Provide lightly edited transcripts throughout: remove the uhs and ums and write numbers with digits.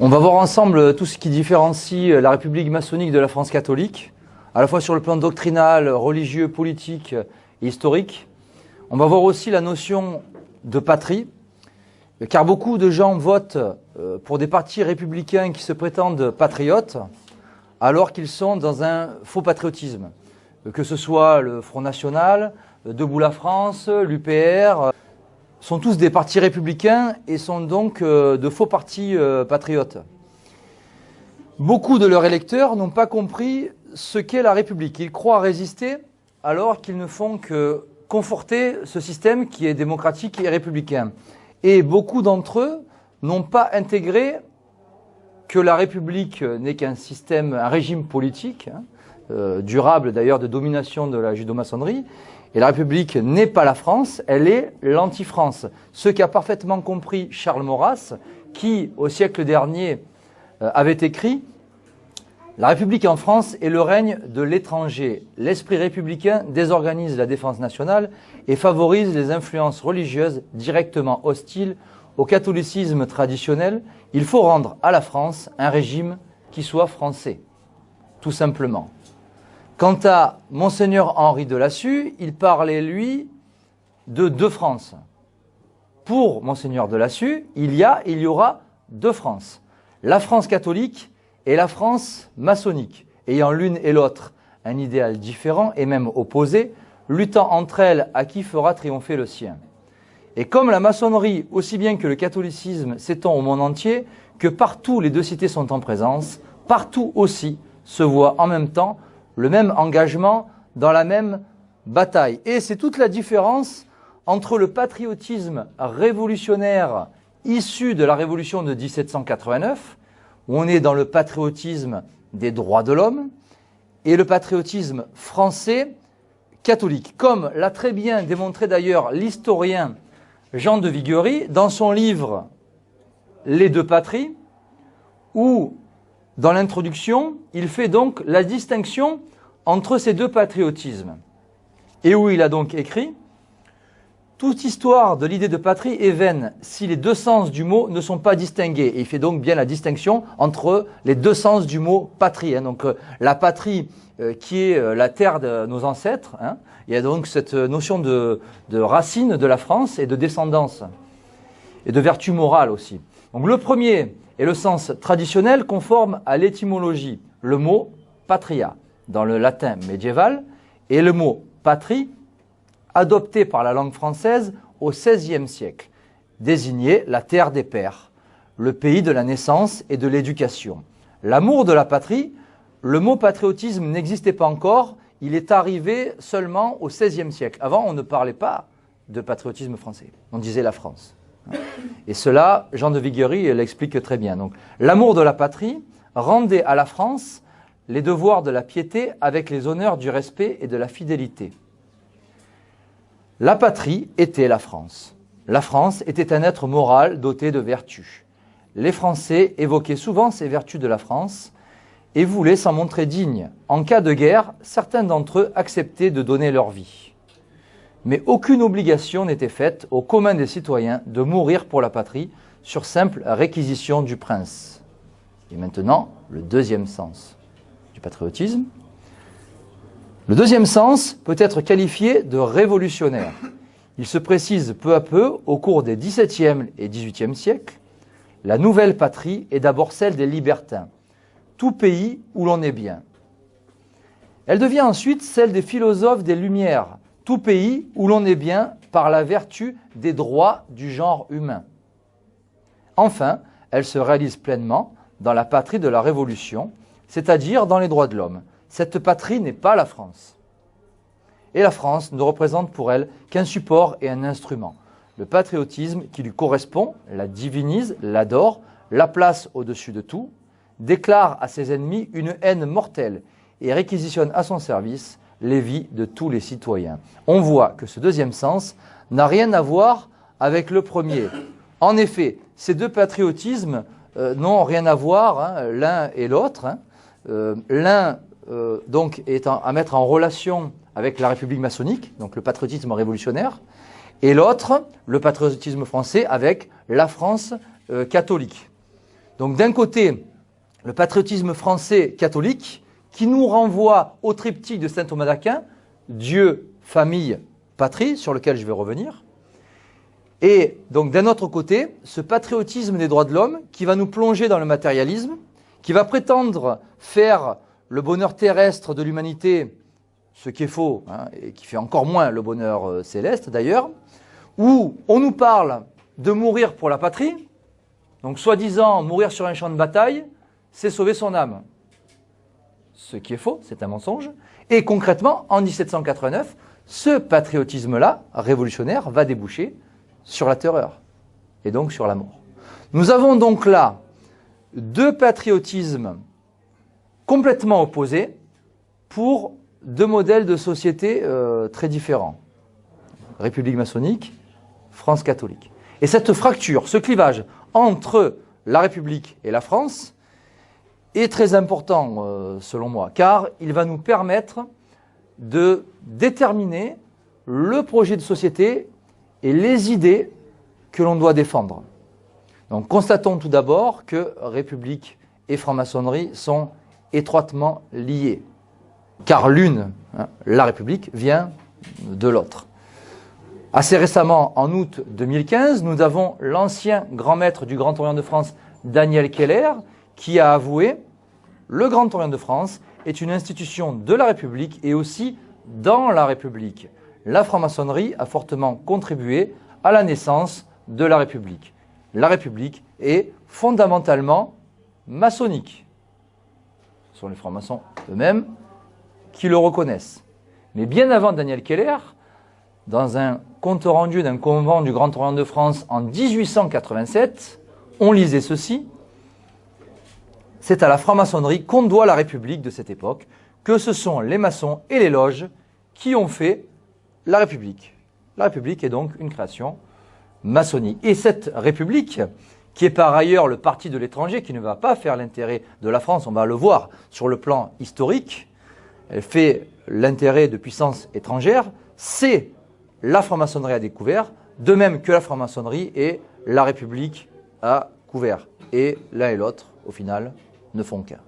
On va voir ensemble tout ce qui différencie la République maçonnique de la France catholique, à la fois sur le plan doctrinal, religieux, politique et historique. On va voir aussi la notion de patrie, car beaucoup de gens votent pour des partis républicains qui se prétendent patriotes, alors qu'ils sont dans un faux patriotisme, que ce soit le Front National, Debout la France, l'UPR, sont tous des partis républicains et sont donc de faux partis patriotes. Beaucoup de leurs électeurs n'ont pas compris ce qu'est la République. Ils croient résister alors qu'ils ne font que conforter ce système qui est démocratique et républicain. Et beaucoup d'entre eux n'ont pas intégré que la République n'est qu'un système, un régime politique, durable d'ailleurs de domination de la judo-maçonnerie. Et la République n'est pas la France, elle est l'anti-France. Ce qu'a parfaitement compris Charles Maurras, qui, au siècle dernier, avait écrit « La République en France est le règne de l'étranger. L'esprit républicain désorganise la défense nationale et favorise les influences religieuses directement hostiles au catholicisme traditionnel. Il faut rendre à la France un régime qui soit français, tout simplement. » Quant à Monseigneur Henri de Lassus, il parlait, lui, de deux France. Pour Monseigneur de Lassus, il y aura deux France. La France catholique et la France maçonnique, ayant l'une et l'autre un idéal différent et même opposé, luttant entre elles à qui fera triompher le sien. Et comme la maçonnerie, aussi bien que le catholicisme, s'étend au monde entier, que partout les deux cités sont en présence, partout aussi se voit en même temps le même engagement dans la même bataille. Et c'est toute la différence entre le patriotisme révolutionnaire issu de la révolution de 1789, où on est dans le patriotisme des droits de l'homme, et le patriotisme français catholique, comme l'a très bien démontré d'ailleurs l'historien Jean de Viguerie dans son livre « Les deux patries », où dans l'introduction, il fait donc la distinction entre ces deux patriotismes. Et où il a donc écrit « Toute histoire de l'idée de patrie est vaine si les deux sens du mot ne sont pas distingués. » Et il fait donc bien la distinction entre les deux sens du mot patrie. Donc la patrie qui est la terre de nos ancêtres. Il y a donc cette notion de racine de la France et de descendance. Et de vertu morale aussi. Donc le premier est le sens traditionnel conforme à l'étymologie, le mot patria, dans le latin médiéval, et le mot patrie, adopté par la langue française au XVIe siècle, désignait la terre des pères, le pays de la naissance et de l'éducation. L'amour de la patrie, le mot patriotisme n'existait pas encore, il est arrivé seulement au XVIe siècle. Avant, on ne parlait pas de patriotisme français, on disait la France. Et cela, Jean de Viguerie l'explique très bien. Donc, l'amour de la patrie rendait à la France les devoirs de la piété avec les honneurs du respect et de la fidélité. La patrie était la France. La France était un être moral doté de vertus. Les Français évoquaient souvent ces vertus de la France et voulaient s'en montrer dignes. En cas de guerre, certains d'entre eux acceptaient de donner leur vie. Mais aucune obligation n'était faite au commun des citoyens de mourir pour la patrie sur simple réquisition du prince. Et maintenant, le deuxième sens du patriotisme. Le deuxième sens peut être qualifié de révolutionnaire. Il se précise peu à peu au cours des XVIIe et XVIIIe siècles. La nouvelle patrie est d'abord celle des libertins, tout pays où l'on est bien. Elle devient ensuite celle des philosophes des Lumières, tout pays où l'on est bien par la vertu des droits du genre humain. Enfin, elle se réalise pleinement dans la patrie de la Révolution, c'est-à-dire dans les droits de l'homme. Cette patrie n'est pas la France. Et la France ne représente pour elle qu'un support et un instrument. Le patriotisme qui lui correspond la divinise, l'adore, la place au-dessus de tout, déclare à ses ennemis une haine mortelle et réquisitionne à son service les vies de tous les citoyens. On voit que ce deuxième sens n'a rien à voir avec le premier. En effet, ces deux patriotismes n'ont rien à voir l'un et l'autre. L'un donc est à mettre en relation avec la République maçonnique, donc le patriotisme révolutionnaire, et l'autre, le patriotisme français, avec la France catholique. Donc d'un côté, le patriotisme français catholique qui nous renvoie au triptyque de saint Thomas d'Aquin, Dieu, famille, patrie, sur lequel je vais revenir. Et donc d'un autre côté, ce patriotisme des droits de l'homme qui va nous plonger dans le matérialisme, qui va prétendre faire le bonheur terrestre de l'humanité, ce qui est faux, hein, et qui fait encore moins le bonheur céleste d'ailleurs, où on nous parle de mourir pour la patrie, donc soi-disant mourir sur un champ de bataille, c'est sauver son âme. Ce qui est faux, c'est un mensonge. Et concrètement, en 1789, ce patriotisme-là, révolutionnaire, va déboucher sur la terreur, et donc sur la mort. Nous avons donc là deux patriotismes complètement opposés pour deux modèles de société très différents. République maçonnique, France catholique. Et cette fracture, ce clivage entre la République et la France est très important selon moi, car il va nous permettre de déterminer le projet de société et les idées que l'on doit défendre. Donc constatons tout d'abord que République et franc-maçonnerie sont étroitement liées, car l'une, hein, la République, vient de l'autre. Assez récemment, en août 2015, nous avons l'ancien grand maître du Grand Orient de France, Daniel Keller, qui a avoué « Le Grand Orient de France est une institution de la République et aussi dans la République. La franc-maçonnerie a fortement contribué à la naissance de la République. La République est fondamentalement maçonnique. » Ce sont les francs-maçons eux-mêmes qui le reconnaissent. Mais bien avant Daniel Keller, dans un compte rendu d'un convent du Grand Orient de France en 1887, on lisait ceci. C'est à la franc-maçonnerie qu'on doit la République de cette époque, que ce sont les maçons et les loges qui ont fait la République. La République est donc une création maçonnique. Et cette République, qui est par ailleurs le parti de l'étranger, qui ne va pas faire l'intérêt de la France, on va le voir sur le plan historique, elle fait l'intérêt de puissances étrangères, c'est la franc-maçonnerie à découvert, de même que la franc-maçonnerie et la République à couvert. Et l'un et l'autre, au final, ne font qu'un.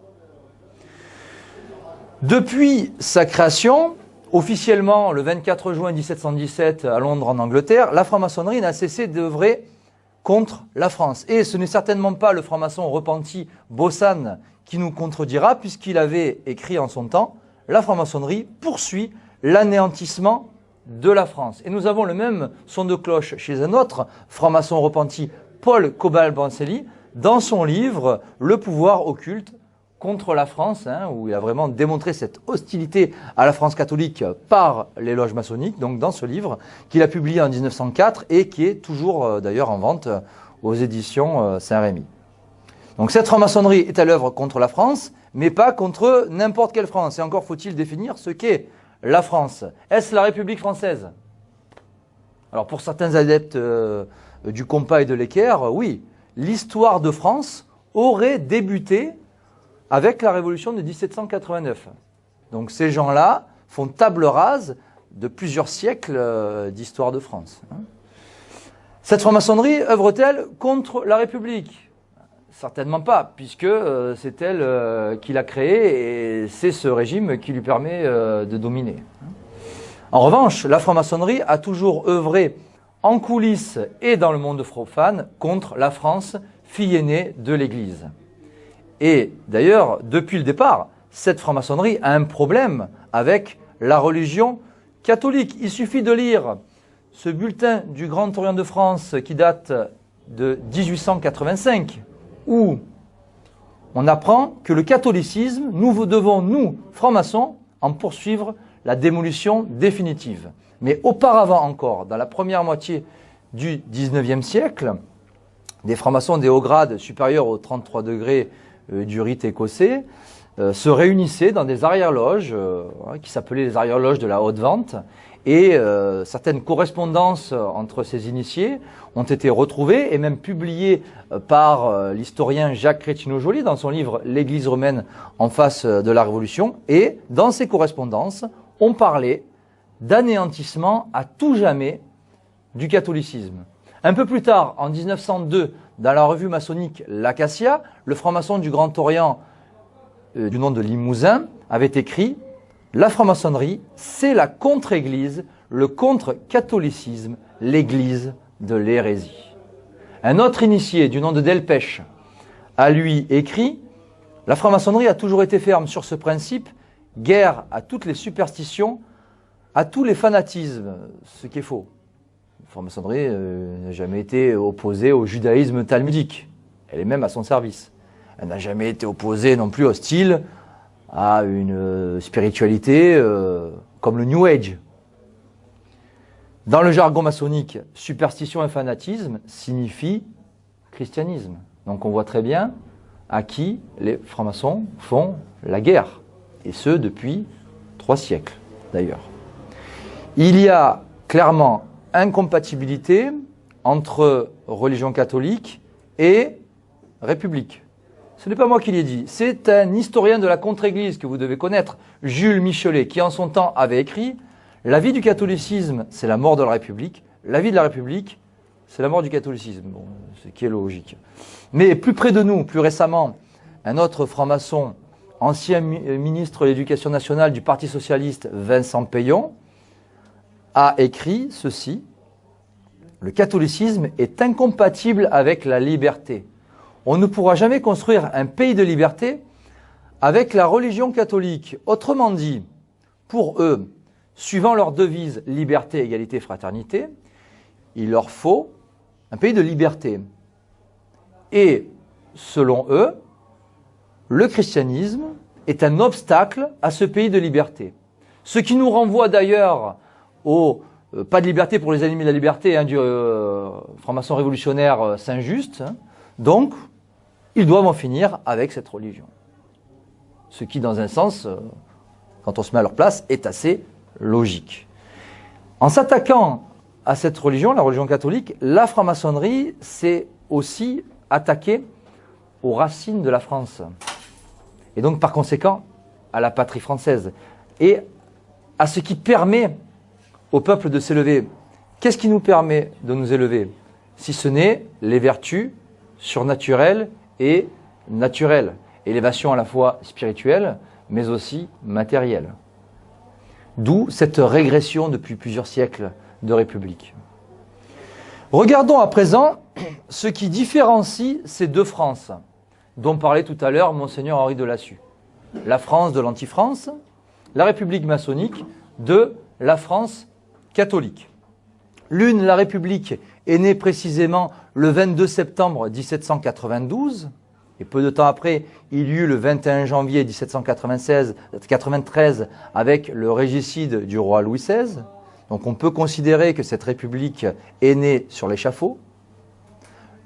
Depuis sa création, officiellement le 24 juin 1717 à Londres en Angleterre, la franc-maçonnerie n'a cessé d'œuvrer contre la France. Et ce n'est certainement pas le franc-maçon repenti Bossan qui nous contredira, puisqu'il avait écrit en son temps « La franc-maçonnerie poursuit l'anéantissement de la France ». Et nous avons le même son de cloche chez un autre franc-maçon repenti, Paul Cobal-Bancelli, dans son livre « Le pouvoir occulte contre la France », hein, où il a vraiment démontré cette hostilité à la France catholique par les loges maçonniques, donc dans ce livre qu'il a publié en 1904 et qui est toujours d'ailleurs en vente aux éditions Saint-Rémy. Donc cette franc-maçonnerie est à l'œuvre contre la France, mais pas contre n'importe quelle France. Et encore faut-il définir ce qu'est la France. Est-ce la République française? Alors pour certains adeptes du compas et de l'équerre, oui. L'histoire de France aurait débuté avec la Révolution de 1789. Donc ces gens-là font table rase de plusieurs siècles d'histoire de France. Cette franc-maçonnerie œuvre-t-elle contre la République? Certainement pas, puisque c'est elle qui l'a créée et c'est ce régime qui lui permet de dominer. En revanche, la franc-maçonnerie a toujours œuvré en coulisses et dans le monde profane contre la France, fille aînée de l'Église. Et d'ailleurs, depuis le départ, cette franc-maçonnerie a un problème avec la religion catholique. Il suffit de lire ce bulletin du Grand Orient de France qui date de 1885, où on apprend que le catholicisme, nous devons, nous, francs-maçons, en poursuivre la démolition définitive. Mais auparavant encore, dans la première moitié du XIXe siècle, des francs-maçons des hauts grades supérieurs aux 33 degrés du rite écossais se réunissaient dans des arrière-loges qui s'appelaient les arrière-loges de la haute vente et certaines correspondances entre ces initiés ont été retrouvées et même publiées par l'historien Jacques Crétino-Joly dans son livre « L'Église romaine en face de la Révolution ». Et dans ces correspondances, on parlait d'anéantissement à tout jamais du catholicisme. Un peu plus tard, en 1902, dans la revue maçonnique L'Acacia, le franc-maçon du Grand Orient, du nom de Limousin, avait écrit « La franc-maçonnerie, c'est la contre-église, le contre-catholicisme, l'église de l'hérésie ». Un autre initié, du nom de Delpech, a lui écrit « La franc-maçonnerie a toujours été ferme sur ce principe, guerre à toutes les superstitions, à tous les fanatismes », ce qui est faux. La franc-maçonnerie n'a jamais été opposée au judaïsme talmudique. Elle est même à son service. Elle n'a jamais été opposée non plus hostile à une spiritualité comme le New Age. Dans le jargon maçonnique, superstition et fanatisme signifient christianisme. Donc on voit très bien à qui les francs-maçons font la guerre. Et ce, depuis 3 siècles d'ailleurs. Il y a clairement incompatibilité entre religion catholique et république. Ce n'est pas moi qui l'ai dit, c'est un historien de la contre-église que vous devez connaître, Jules Michelet, qui en son temps avait écrit « La vie du catholicisme, c'est la mort de la République. La vie de la République, c'est la mort du catholicisme. » Bon, ce qui est logique. Mais plus près de nous, plus récemment, un autre franc-maçon, ancien ministre de l'Éducation nationale du Parti socialiste, Vincent Peillon, a écrit ceci: « Le catholicisme est incompatible avec la liberté. On ne pourra jamais construire un pays de liberté avec la religion catholique. Autrement dit, pour eux, suivant leur devise liberté, égalité, fraternité, il leur faut un pays de liberté. Et selon eux, le christianisme est un obstacle à ce pays de liberté. Ce qui nous renvoie d'ailleurs au pas de liberté pour les ennemis de la liberté du franc-maçon révolutionnaire Saint-Just. Donc, ils doivent en finir avec cette religion. Ce qui, dans un sens, quand on se met à leur place, est assez logique. En s'attaquant à cette religion, la religion catholique, la franc-maçonnerie s'est aussi attaquée aux racines de la France. Et donc, par conséquent, à la patrie française. Et à ce qui permet au peuple de s'élever. Qu'est-ce qui nous permet de nous élever? Si ce n'est les vertus surnaturelles et naturelles. Élévation à la fois spirituelle, mais aussi matérielle. D'où cette régression depuis plusieurs siècles de République. Regardons à présent ce qui différencie ces deux Frances, dont parlait tout à l'heure Monseigneur Henri de Lassus. La France de l'anti-France, la République maçonnique de la France catholique. L'une, la République, est née précisément le 22 septembre 1792, et peu de temps après, il y eut le 21 janvier 1793 avec le régicide du roi Louis XVI. Donc on peut considérer que cette République est née sur l'échafaud.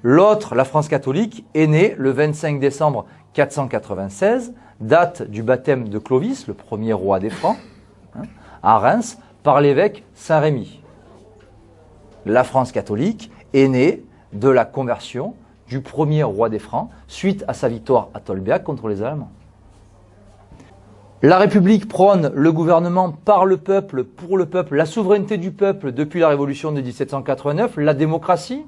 L'autre, la France catholique, est née le 25 décembre 496, date du baptême de Clovis, le premier roi des Francs, à Reims, par l'évêque Saint-Rémy. La France catholique est née de la conversion du premier roi des Francs suite à sa victoire à Tolbiac contre les Allemands. La République prône le gouvernement par le peuple, pour le peuple, la souveraineté du peuple depuis la Révolution de 1789, la démocratie,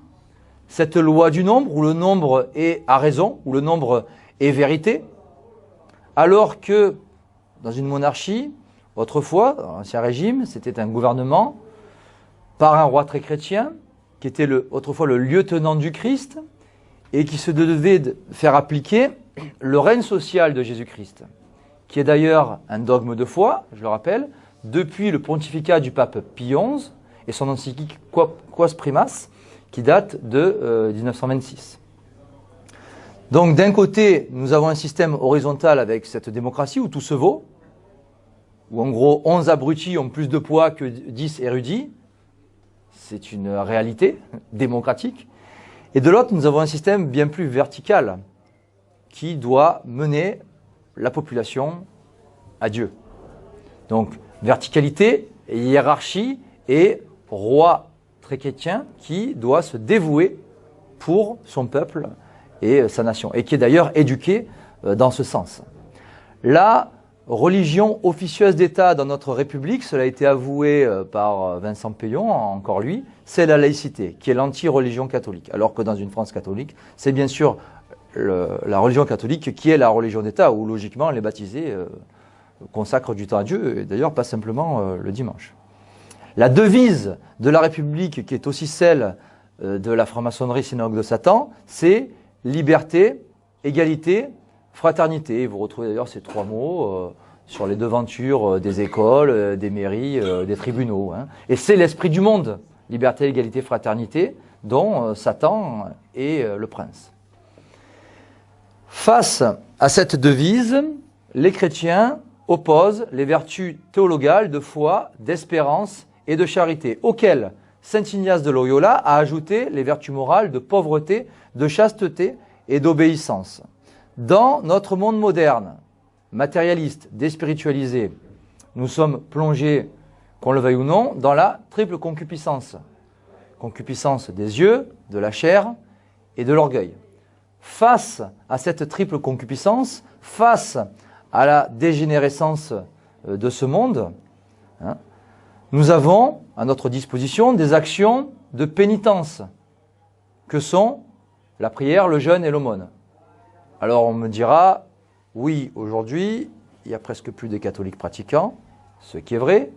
cette loi du nombre où le nombre est à raison, où le nombre est vérité, alors que dans une monarchie, autrefois, dans l'Ancien Régime, c'était un gouvernement par un roi très chrétien, qui était autrefois le lieutenant du Christ, et qui se devait de faire appliquer le règne social de Jésus-Christ, qui est d'ailleurs un dogme de foi, je le rappelle, depuis le pontificat du pape Pie XI et son encyclique Quas Primas, qui date de 1926. Donc d'un côté, nous avons un système horizontal avec cette démocratie où tout se vaut, où en gros 11 abrutis ont plus de poids que 10 érudits. C'est une réalité démocratique. Et de l'autre, nous avons un système bien plus vertical qui doit mener la population à Dieu. Donc verticalité, hiérarchie et roi très chrétien qui doit se dévouer pour son peuple et sa nation, et qui est d'ailleurs éduqué dans ce sens. La religion officieuse d'État dans notre République, cela a été avoué par Vincent Peillon, encore lui, c'est la laïcité, qui est l'anti-religion catholique. Alors que dans une France catholique, c'est bien sûr la religion catholique qui est la religion d'État, où logiquement les baptisés consacrent du temps à Dieu, et d'ailleurs pas simplement le dimanche. La devise de la République, qui est aussi celle de la franc-maçonnerie synagogue de Satan, c'est liberté, égalité, fraternité. Et vous retrouvez d'ailleurs ces trois mots sur les devantures des écoles, des mairies, des tribunaux. Hein. Et c'est l'esprit du monde, liberté, égalité, fraternité, dont Satan est le prince. Face à cette devise, les chrétiens opposent les vertus théologales de foi, d'espérance et de charité, auxquelles Saint Ignace de Loyola a ajouté les vertus morales de pauvreté, de chasteté et d'obéissance. Dans notre monde moderne, matérialiste, déspiritualisé, nous sommes plongés, qu'on le veuille ou non, dans la triple concupiscence. Concupiscence des yeux, de la chair et de l'orgueil. Face à cette triple concupiscence, face à la dégénérescence de ce monde, hein, nous avons à notre disposition des actions de pénitence que sont la prière, le jeûne et l'aumône. Alors on me dira, oui, aujourd'hui, il y a presque plus de catholiques pratiquants, ce qui est vrai.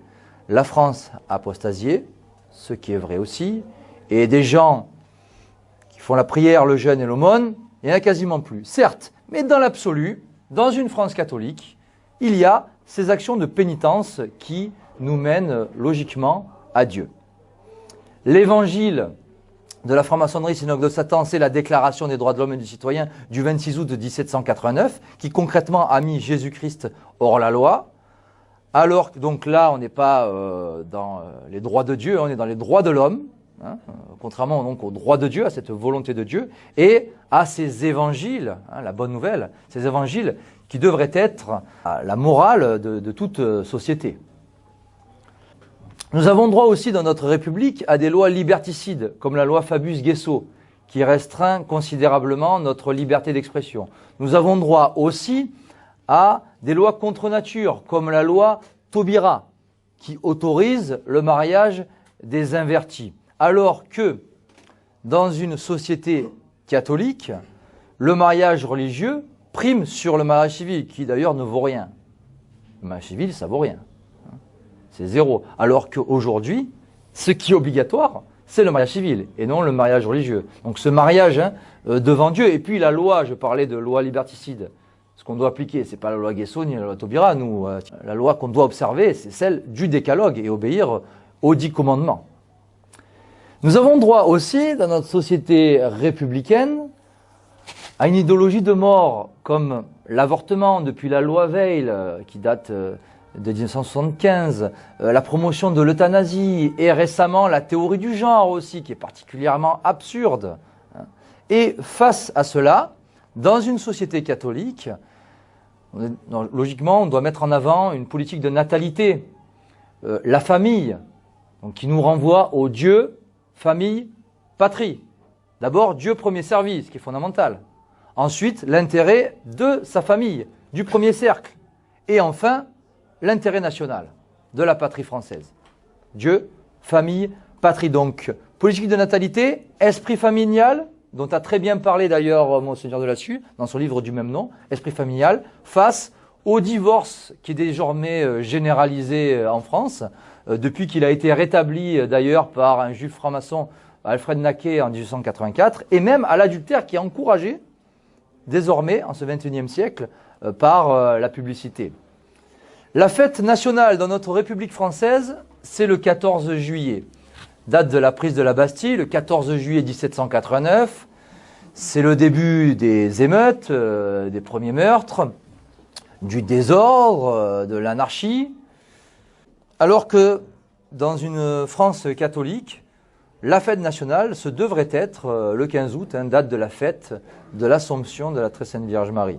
La France a apostasié, ce qui est vrai aussi. Et des gens qui font la prière, le jeûne et l'aumône, il n'y en a quasiment plus. Certes, mais dans l'absolu, dans une France catholique, il y a ces actions de pénitence qui nous mènent logiquement à Dieu. L'évangile de la franc-maçonnerie synagogue de Satan, c'est la déclaration des droits de l'homme et du citoyen du 26 août 1789, qui concrètement a mis Jésus-Christ hors la loi. Alors que donc là, on n'est pas dans les droits de Dieu, on est dans les droits de l'homme, hein, contrairement donc aux droits de Dieu, à cette volonté de Dieu, et à ces évangiles, hein, la bonne nouvelle, ces évangiles qui devraient être la morale de toute société. Nous avons droit aussi dans notre République à des lois liberticides, comme la loi Fabius-Guessot, qui restreint considérablement notre liberté d'expression. Nous avons droit aussi à des lois contre nature, comme la loi Taubira, qui autorise le mariage des invertis. Alors que dans une société catholique, le mariage religieux prime sur le mariage civil, qui d'ailleurs ne vaut rien. Le mariage civil, ça vaut rien. C'est zéro. Alors qu'aujourd'hui, ce qui est obligatoire, c'est le mariage civil et non le mariage religieux. Donc ce mariage devant Dieu, et puis la loi, je parlais de loi liberticide, ce qu'on doit appliquer, ce n'est pas la loi Guessot ni la loi Taubira, nous, la loi qu'on doit observer, c'est celle du décalogue et obéir aux 10 commandements. Nous avons droit aussi, dans notre société républicaine, à une idéologie de mort, comme l'avortement depuis la loi Veil, qui date de 1975, la promotion de l'euthanasie et récemment la théorie du genre aussi, qui est particulièrement absurde. Et face à cela, dans une société catholique, logiquement, on doit mettre en avant une politique de natalité, la famille, donc qui nous renvoie au Dieu, famille, patrie. D'abord, Dieu premier service, qui est fondamental. Ensuite, l'intérêt de sa famille, du premier cercle. Et enfin, l'intérêt national de la patrie française. Dieu, famille, patrie. Donc, politique de natalité, esprit familial, dont a très bien parlé d'ailleurs Monseigneur Delassus dans son livre du même nom, esprit familial, face au divorce qui est désormais généralisé en France, depuis qu'il a été rétabli d'ailleurs par un juif franc-maçon, Alfred Naquet, en 1884, et même à l'adultère qui est encouragé désormais, en ce XXIe siècle, par la publicité. La fête nationale dans notre République française, c'est le 14 juillet. Date de la prise de la Bastille, le 14 juillet 1789. C'est le début des émeutes, des premiers meurtres, du désordre, de l'anarchie. Alors que dans une France catholique, la fête nationale, ce devrait être le 15 août, date de la fête de l'Assomption de la Très Sainte Vierge Marie.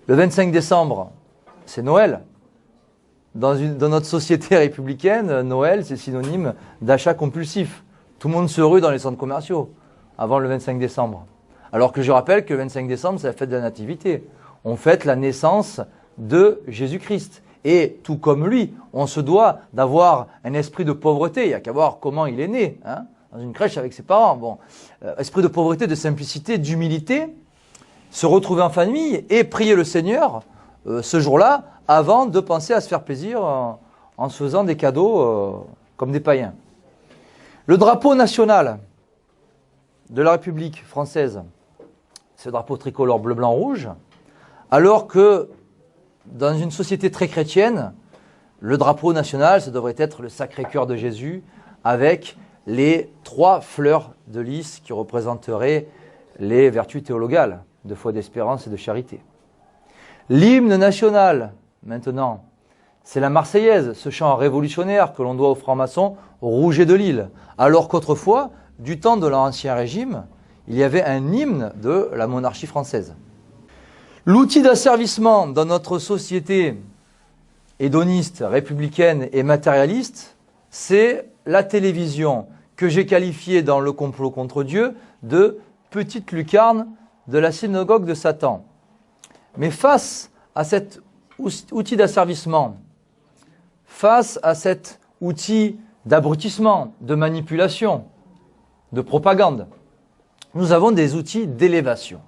Le 25 décembre, c'est Noël. Dans notre société républicaine, Noël, c'est synonyme d'achat compulsif. Tout le monde se rue dans les centres commerciaux avant le 25 décembre. Alors que je rappelle que le 25 décembre, c'est la fête de la Nativité. On fête la naissance de Jésus-Christ. Et tout comme lui, on se doit d'avoir un esprit de pauvreté. Il n'y a qu'à voir comment il est né, hein, dans une crèche avec ses parents. Bon, esprit de pauvreté, de simplicité, d'humilité, se retrouver en famille et prier le Seigneur ce jour-là avant de penser à se faire plaisir en se faisant des cadeaux comme des païens. Le drapeau national de la République française, c'est le drapeau tricolore bleu, blanc, rouge, alors que dans une société très chrétienne, le drapeau national, ça devrait être le Sacré-Cœur de Jésus avec les 3 fleurs de lys qui représenteraient les vertus théologales de foi, d'espérance et de charité. L'hymne national, maintenant, c'est la Marseillaise, ce chant révolutionnaire que l'on doit aux francs-maçons Rouget de Lille, alors qu'autrefois, du temps de l'Ancien Régime, il y avait un hymne de la monarchie française. L'outil d'asservissement dans notre société hédoniste, républicaine et matérialiste, c'est la télévision, que j'ai qualifiée dans le complot contre Dieu de petite lucarne de la synagogue de Satan. Mais face à cet outil d'asservissement, face à cet outil d'abrutissement, de manipulation, de propagande, nous avons des outils d'élévation.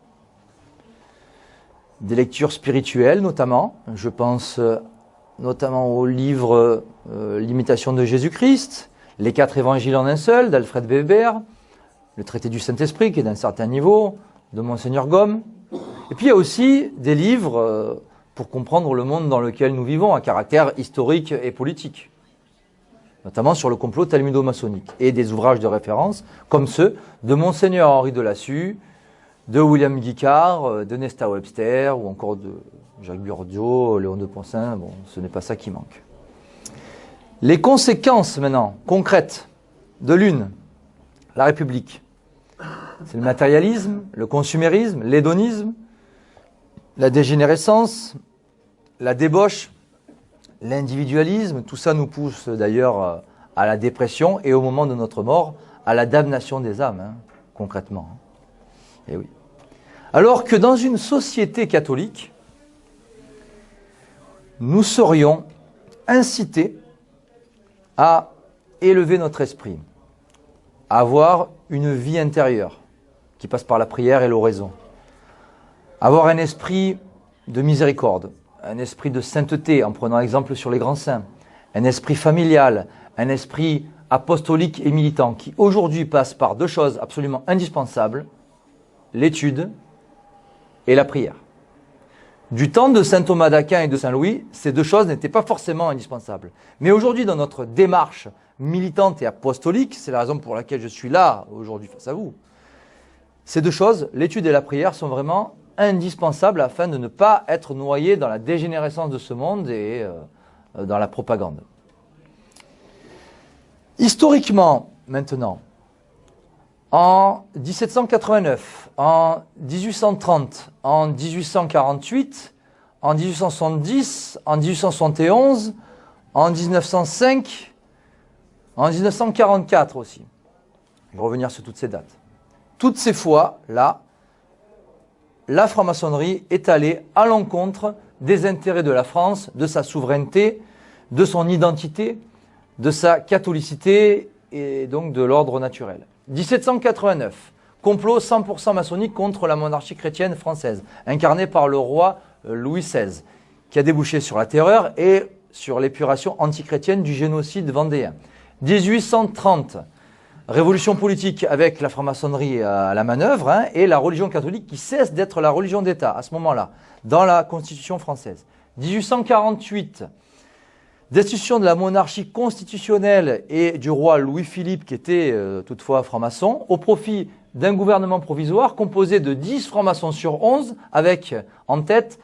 Des lectures spirituelles notamment, je pense notamment au livre L'imitation de Jésus-Christ, Les 4 évangiles en un seul d'Alfred Weber, le traité du Saint-Esprit qui est d'un certain niveau, de Monseigneur Gaume. Et puis il y a aussi des livres pour comprendre le monde dans lequel nous vivons, à caractère historique et politique, notamment sur le complot talmudo-maçonnique, et des ouvrages de référence comme ceux de Monseigneur Henri de Lassus, de William Guicard, de Nesta Webster, ou encore de Jacques Burdio, Léon de Poncin. Bon, ce n'est pas ça qui manque. Les conséquences maintenant, concrètes, de l'une, la République, c'est le matérialisme, le consumérisme, l'hédonisme, la dégénérescence, la débauche, l'individualisme. Tout ça nous pousse d'ailleurs à la dépression et au moment de notre mort, à la damnation des âmes, hein, concrètement. Et oui. Alors que dans une société catholique, nous serions incités à élever notre esprit, à avoir une vie intérieure qui passe par la prière et l'oraison, avoir un esprit de miséricorde, un esprit de sainteté, en prenant exemple sur les grands saints, un esprit familial, un esprit apostolique et militant, qui aujourd'hui passe par 2 choses absolument indispensables, l'étude et la prière. Du temps de saint Thomas d'Aquin et de saint Louis, ces 2 choses n'étaient pas forcément indispensables. Mais aujourd'hui, dans notre démarche militante et apostolique, c'est la raison pour laquelle je suis là aujourd'hui face à vous, ces 2 choses, l'étude et la prière, sont vraiment indispensables afin de ne pas être noyé dans la dégénérescence de ce monde et dans la propagande. Historiquement, maintenant, en 1789, en 1830, en 1848, en 1870, en 1871, en 1905, en 1944 aussi. Je vais revenir sur toutes ces dates. Toutes ces fois-là, la franc-maçonnerie est allée à l'encontre des intérêts de la France, de sa souveraineté, de son identité, de sa catholicité et donc de l'ordre naturel. 1789, complot 100% maçonnique contre la monarchie chrétienne française, incarné par le roi Louis XVI, qui a débouché sur la terreur et sur l'épuration antichrétienne du génocide vendéen. 1830, révolution politique avec la franc-maçonnerie à la manœuvre, hein, et la religion catholique qui cesse d'être la religion d'État à ce moment-là, dans la Constitution française. 1848, destitution de la monarchie constitutionnelle et du roi Louis-Philippe, qui était toutefois franc-maçon, au profit d'un gouvernement provisoire composé de 10 francs-maçons sur 11, avec en tête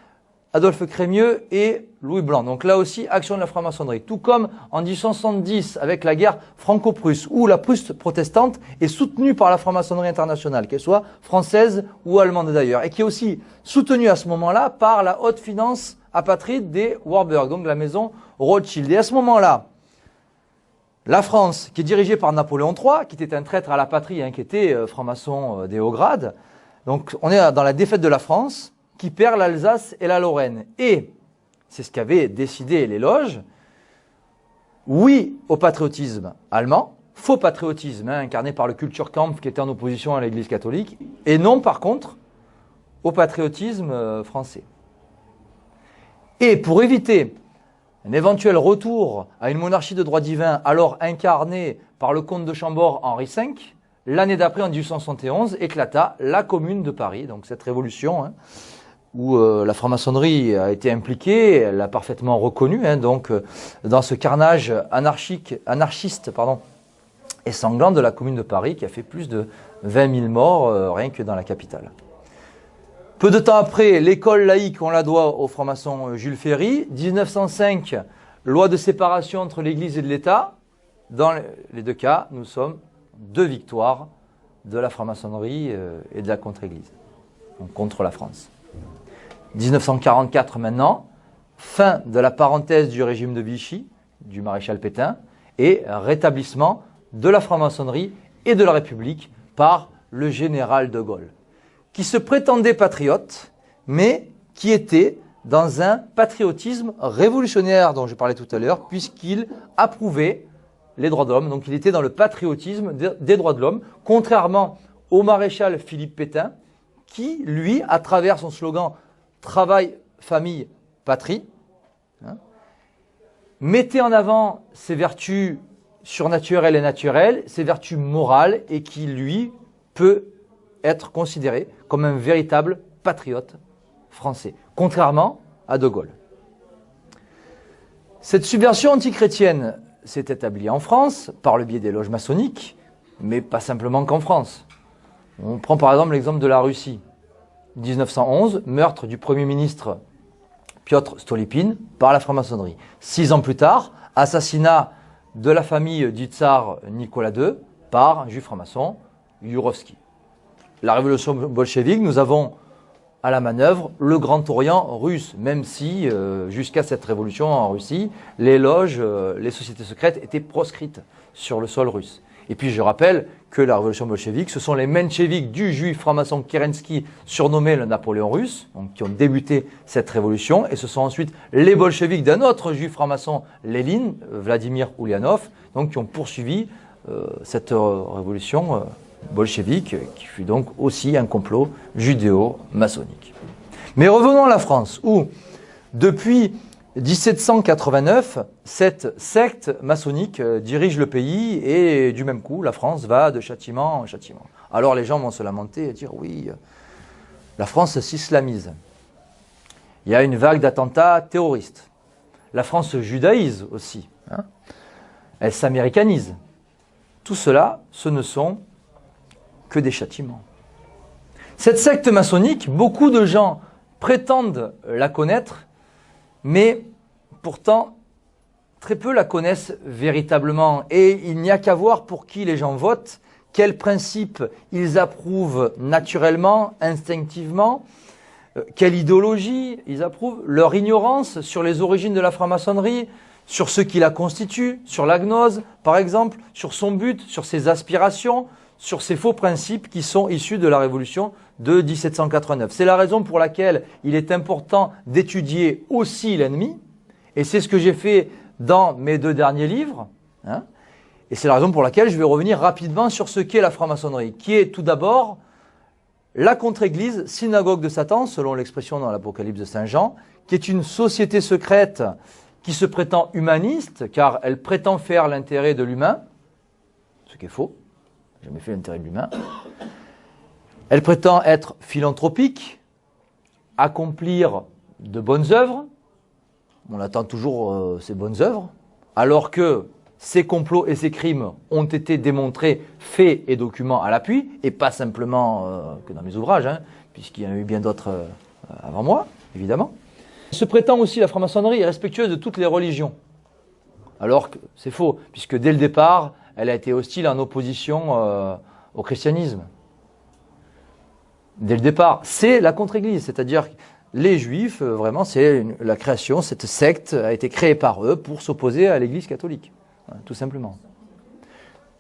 Adolphe Crémieux et Louis Blanc. Donc là aussi, action de la franc-maçonnerie. Tout comme en 1870, avec la guerre franco-prusse, où la Prusse protestante est soutenue par la franc-maçonnerie internationale, qu'elle soit française ou allemande d'ailleurs, et qui est aussi soutenue à ce moment-là par la haute finance apatride des Warburg, donc la maison Rothschild. Et à ce moment-là, la France, qui est dirigée par Napoléon III, qui était un traître à la patrie, hein, qui était franc-maçon des hauts grades, donc on est dans la défaite de la France, qui perd l'Alsace et la Lorraine. Et c'est ce qu'avaient décidé les loges. Oui au patriotisme allemand, faux patriotisme incarné par le Kulturkampf qui était en opposition à l'Église catholique, et non par contre au patriotisme français. Et pour éviter un éventuel retour à une monarchie de droit divin alors incarnée par le comte de Chambord Henri V, l'année d'après, en 1871, éclata la Commune de Paris, donc cette révolution où la franc-maçonnerie a été impliquée, elle l'a parfaitement reconnu, dans ce carnage anarchiste et sanglant de la Commune de Paris qui a fait plus de 20 000 morts rien que dans la capitale. Peu de temps après, l'école laïque, on la doit au franc-maçon Jules Ferry. 1905, loi de séparation entre l'Église et de l'État. Dans les deux cas, nous sommes deux victoires de la franc-maçonnerie et de la contre-Église, donc contre la France. 1944 maintenant, fin de la parenthèse du régime de Vichy, du maréchal Pétain, et rétablissement de la franc-maçonnerie et de la République par le général de Gaulle, qui se prétendait patriote, mais qui était dans un patriotisme révolutionnaire dont je parlais tout à l'heure, puisqu'il approuvait les droits de l'homme. Donc il était dans le patriotisme des droits de l'homme, contrairement au maréchal Philippe Pétain, qui, lui, à travers son slogan « Travail, famille, patrie », mettait en avant ses vertus surnaturelles et naturelles, ses vertus morales, et qui, lui, peut être considéré comme un véritable patriote français, contrairement à De Gaulle. Cette subversion antichrétienne s'est établie en France par le biais des loges maçonniques, mais pas simplement qu'en France. On prend par exemple l'exemple de la Russie. 1911, meurtre du Premier ministre Piotr Stolypine par la franc-maçonnerie. 6 ans plus tard, assassinat de la famille du tsar Nicolas II par un juif franc-maçon, Yurovsky. La révolution bolchevique, nous avons à la manœuvre le Grand Orient russe, même si jusqu'à cette révolution en Russie, les loges, les sociétés secrètes étaient proscrites sur le sol russe. Et puis je rappelle que la révolution bolchevique, ce sont les mencheviks du juif franc-maçon Kerensky, surnommé le Napoléon russe, donc, qui ont débuté cette révolution, et ce sont ensuite les bolcheviks d'un autre juif franc-maçon, Lénine, Vladimir Ulyanov, donc, qui ont poursuivi cette révolution bolchevique, qui fut donc aussi un complot judéo-maçonnique. Mais revenons à la France, où, depuis 1789, cette secte maçonnique dirige le pays, et du même coup, la France va de châtiment en châtiment. Alors les gens vont se lamenter et dire, oui, la France s'islamise. Il y a une vague d'attentats terroristes. La France se judaïse aussi. Elle s'américanise. Tout cela, ce ne sont que des châtiments. Cette secte maçonnique, beaucoup de gens prétendent la connaître, mais pourtant, très peu la connaissent véritablement. Et il n'y a qu'à voir pour qui les gens votent, quels principes ils approuvent naturellement, instinctivement, quelle idéologie ils approuvent, leur ignorance sur les origines de la franc-maçonnerie, sur ce qui la constitue, sur la gnose, par exemple, sur son but, sur ses aspirations, sur ces faux principes qui sont issus de la Révolution de 1789. C'est la raison pour laquelle il est important d'étudier aussi l'ennemi, et c'est ce que j'ai fait dans mes 2 derniers livres, et c'est la raison pour laquelle je vais revenir rapidement sur ce qu'est la franc-maçonnerie, qui est tout d'abord la contre-église, synagogue de Satan, selon l'expression dans l'Apocalypse de Saint Jean, qui est une société secrète qui se prétend humaniste, car elle prétend faire l'intérêt de l'humain, ce qui est faux. Jamais fait l'intérêt de l'humain. Elle prétend être philanthropique, accomplir de bonnes œuvres. On attend toujours ces bonnes œuvres, alors que ces complots et ces crimes ont été démontrés, faits et documents à l'appui, et pas simplement que dans mes ouvrages, puisqu'il y en a eu bien d'autres avant moi, évidemment. Elle se prétend aussi, la franc-maçonnerie, respectueuse de toutes les religions, alors que c'est faux, puisque dès le départ, elle a été hostile en opposition au christianisme. Dès le départ, c'est la contre-église, c'est-à-dire les juifs, vraiment, c'est la création, cette secte a été créée par eux pour s'opposer à l'église catholique, tout simplement.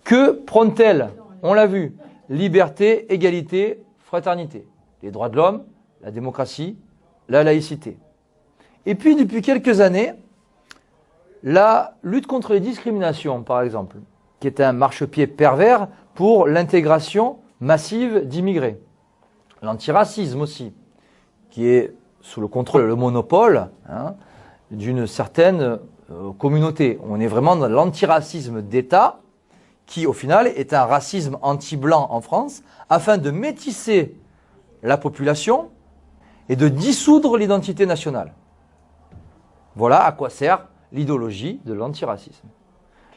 Que prône-t-elle? On l'a vu, liberté, égalité, fraternité, les droits de l'homme, la démocratie, la laïcité. Et puis, depuis quelques années, la lutte contre les discriminations, par exemple, qui est un marchepied pervers pour l'intégration massive d'immigrés. L'antiracisme aussi, qui est sous le contrôle, le monopole d'une certaine communauté. On est vraiment dans l'antiracisme d'État, qui au final est un racisme anti-blanc en France, afin de métisser la population et de dissoudre l'identité nationale. Voilà à quoi sert l'idéologie de l'antiracisme.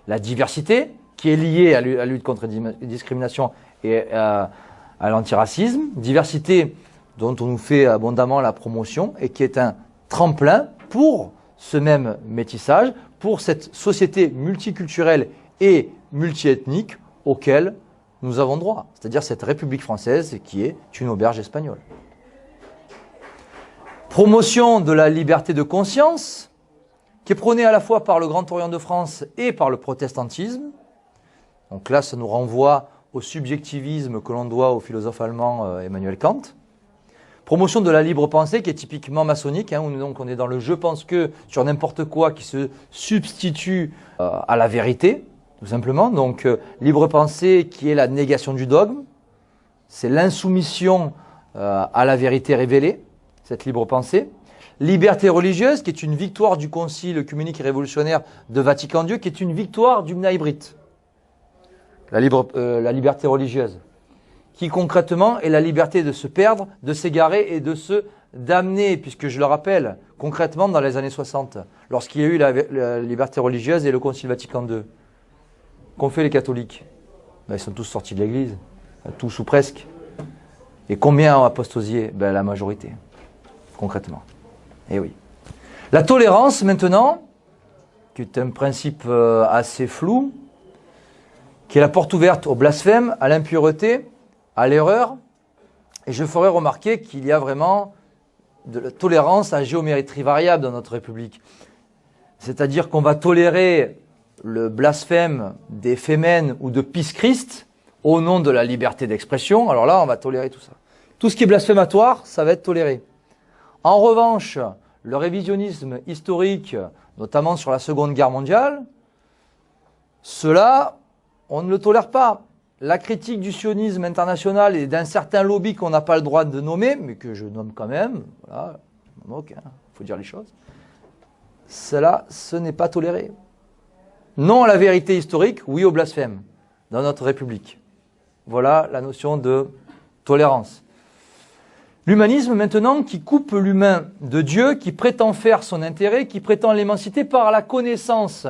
La diversité, qui est liée à la lutte contre les discriminations et à l'antiracisme, diversité dont on nous fait abondamment la promotion et qui est un tremplin pour ce même métissage, pour cette société multiculturelle et multiethnique auquel nous avons droit, c'est-à-dire cette République française qui est une auberge espagnole. Promotion de la liberté de conscience, qui est prônée à la fois par le Grand Orient de France et par le protestantisme. Donc là, ça nous renvoie au subjectivisme que l'on doit au philosophe allemand Emmanuel Kant. Promotion de la libre pensée, qui est typiquement maçonnique, où donc on est dans le je pense que sur n'importe quoi qui se substitue à la vérité, tout simplement. Donc libre pensée qui est la négation du dogme, c'est l'insoumission à la vérité révélée, cette libre pensée. Liberté religieuse, qui est une victoire du Concile œcuménique et révolutionnaire de Vatican II, qui est une victoire du Mnaïbrite. La liberté religieuse, qui concrètement est la liberté de se perdre, de s'égarer et de se damner, puisque je le rappelle, concrètement dans les années 60, lorsqu'il y a eu la liberté religieuse et le Concile Vatican II, qu'ont fait les catholiques? Ils sont tous sortis de l'église, tous ou presque. Et combien ont apostasié? La majorité, concrètement. Eh oui. La tolérance, maintenant, qui est un principe assez flou, qui est la porte ouverte au blasphème, à l'impureté, à l'erreur. Et je ferai remarquer qu'il y a vraiment de la tolérance à géométrie variable dans notre République. C'est-à-dire qu'on va tolérer le blasphème des Fémènes ou de Pisse-Christ au nom de la liberté d'expression. Alors là, on va tolérer tout ça. Tout ce qui est blasphématoire, ça va être toléré. En revanche, le révisionnisme historique, notamment sur la Seconde Guerre mondiale, cela, on ne le tolère pas. La critique du sionisme international et d'un certain lobby qu'on n'a pas le droit de nommer, mais que je nomme quand même, voilà, il faut dire les choses, cela, ce n'est pas toléré. Non à la vérité historique, oui au blasphème, dans notre République. Voilà la notion de tolérance. L'humanisme maintenant qui coupe l'humain de Dieu, qui prétend faire son intérêt, qui prétend l'émanciper par la connaissance,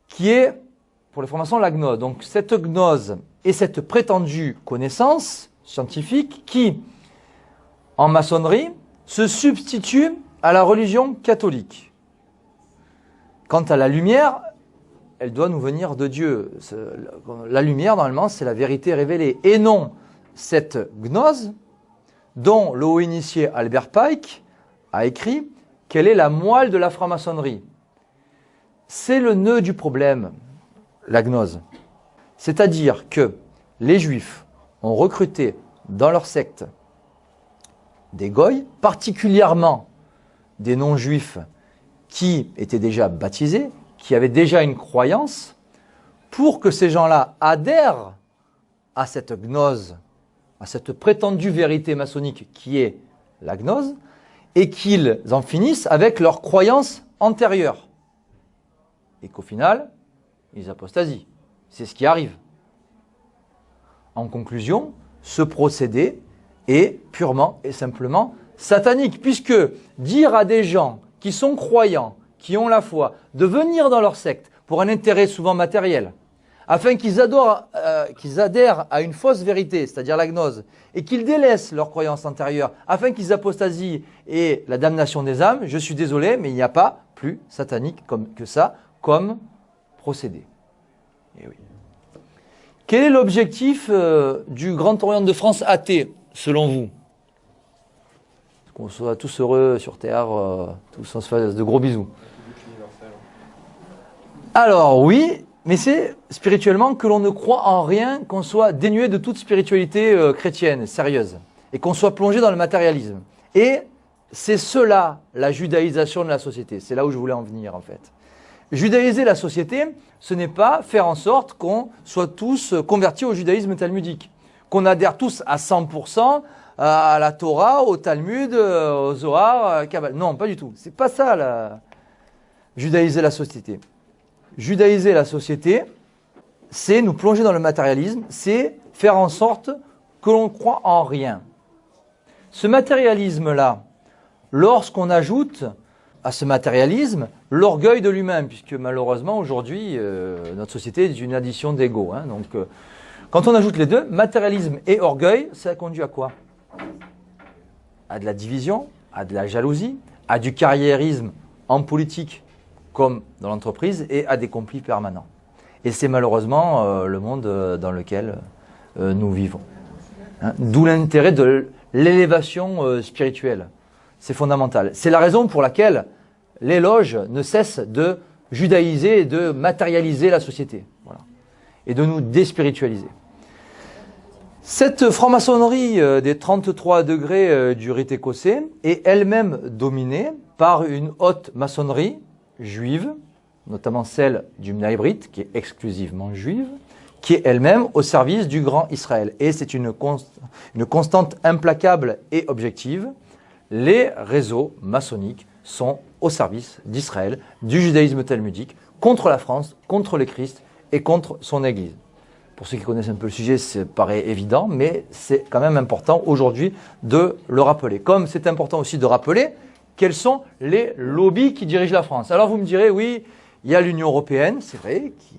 qui est, pour les francs-maçons, la gnose. Donc cette gnose et cette prétendue connaissance scientifique qui, en maçonnerie, se substitue à la religion catholique. Quant à la lumière, elle doit nous venir de Dieu. La lumière, normalement, c'est la vérité révélée. Et non cette gnose dont le haut initié Albert Pike a écrit quelle est la moelle de la franc-maçonnerie. C'est le nœud du problème, la gnose. C'est-à-dire que les Juifs ont recruté dans leur secte des goïs, particulièrement des non-juifs qui étaient déjà baptisés, qui avaient déjà une croyance, pour que ces gens-là adhèrent à cette gnose, à cette prétendue vérité maçonnique qui est la gnose, et qu'ils en finissent avec leurs croyances antérieures. Et qu'au final, ils apostasient. C'est ce qui arrive. En conclusion, ce procédé est purement et simplement satanique, puisque dire à des gens qui sont croyants, qui ont la foi, de venir dans leur secte pour un intérêt souvent matériel, afin qu'ils adhèrent à une fausse vérité, c'est-à-dire la gnose, et qu'ils délaissent leurs croyances antérieures, afin qu'ils apostasient et la damnation des âmes, je suis désolé, mais il n'y a pas plus satanique que ça, comme procédé. Et oui. Quel est l'objectif du Grand Orient de France athée, selon vous? Qu'on soit tous heureux sur Terre, tous on se fasse de gros bisous. Alors oui, mais c'est spirituellement que l'on ne croit en rien, qu'on soit dénué de toute spiritualité chrétienne, sérieuse, et qu'on soit plongé dans le matérialisme. Et c'est cela, la judaïsation de la société. C'est là où je voulais en venir, en fait. Judaïser la société, ce n'est pas faire en sorte qu'on soit tous convertis au judaïsme talmudique, qu'on adhère tous à 100% à la Torah, au Talmud, au Zohar, Kabbalah. Non, pas du tout. C'est pas ça, judaïser la société. Judaïser la société, c'est nous plonger dans le matérialisme, c'est faire en sorte que l'on croit en rien. Ce matérialisme-là, lorsqu'on ajoute à ce matérialisme l'orgueil de l'humain, puisque malheureusement aujourd'hui, notre société est une addition d'ego. Donc, quand on ajoute les deux, matérialisme et orgueil, ça conduit à quoi? À de la division, à de la jalousie, à du carriérisme en politique comme dans l'entreprise et à des conflits permanents. Et c'est malheureusement le monde dans lequel nous vivons. D'où l'intérêt de l'élévation spirituelle. C'est fondamental. C'est la raison pour laquelle les loges ne cessent de judaïser et de matérialiser la société. Voilà. Et de nous déspiritualiser. Cette franc-maçonnerie des 33 degrés du rite écossais est elle-même dominée par une haute maçonnerie juive, notamment celle du Bnei Brit, qui est exclusivement juive, qui est elle-même au service du grand Israël. Et c'est une constante implacable et objective. Les réseaux maçonniques sont au service d'Israël, du judaïsme talmudique, contre la France, contre le Christ et contre son Église. Pour ceux qui connaissent un peu le sujet, ça paraît évident, mais c'est quand même important aujourd'hui de le rappeler. Comme c'est important aussi de rappeler quels sont les lobbies qui dirigent la France. Alors vous me direz, oui, il y a l'Union européenne, c'est vrai, qui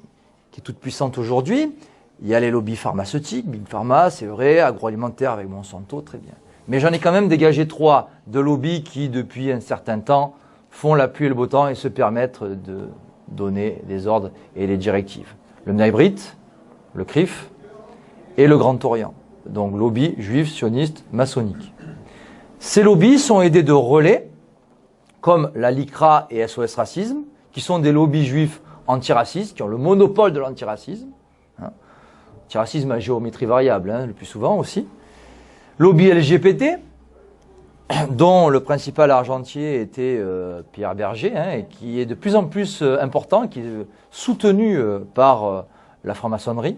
est toute puissante aujourd'hui. Il y a les lobbies pharmaceutiques, Big Pharma, c'est vrai, agroalimentaire avec Monsanto, très bien. Mais j'en ai quand même dégagé 3 de lobbies qui, depuis un certain temps, font la pluie et le beau temps et se permettent de donner les ordres et les directives. Le Bnei Brit, le CRIF et le Grand Orient. Donc lobby juif, sioniste, maçonnique. Ces lobbies sont aidés de relais, comme la LICRA et SOS Racisme, qui sont des lobbies juifs antiracistes, qui ont le monopole de l'antiracisme. Antiracisme à géométrie variable, le plus souvent aussi. Lobby LGBT, dont le principal argentier était Pierre Berger, et qui est de plus en plus important, qui est soutenu par la franc-maçonnerie.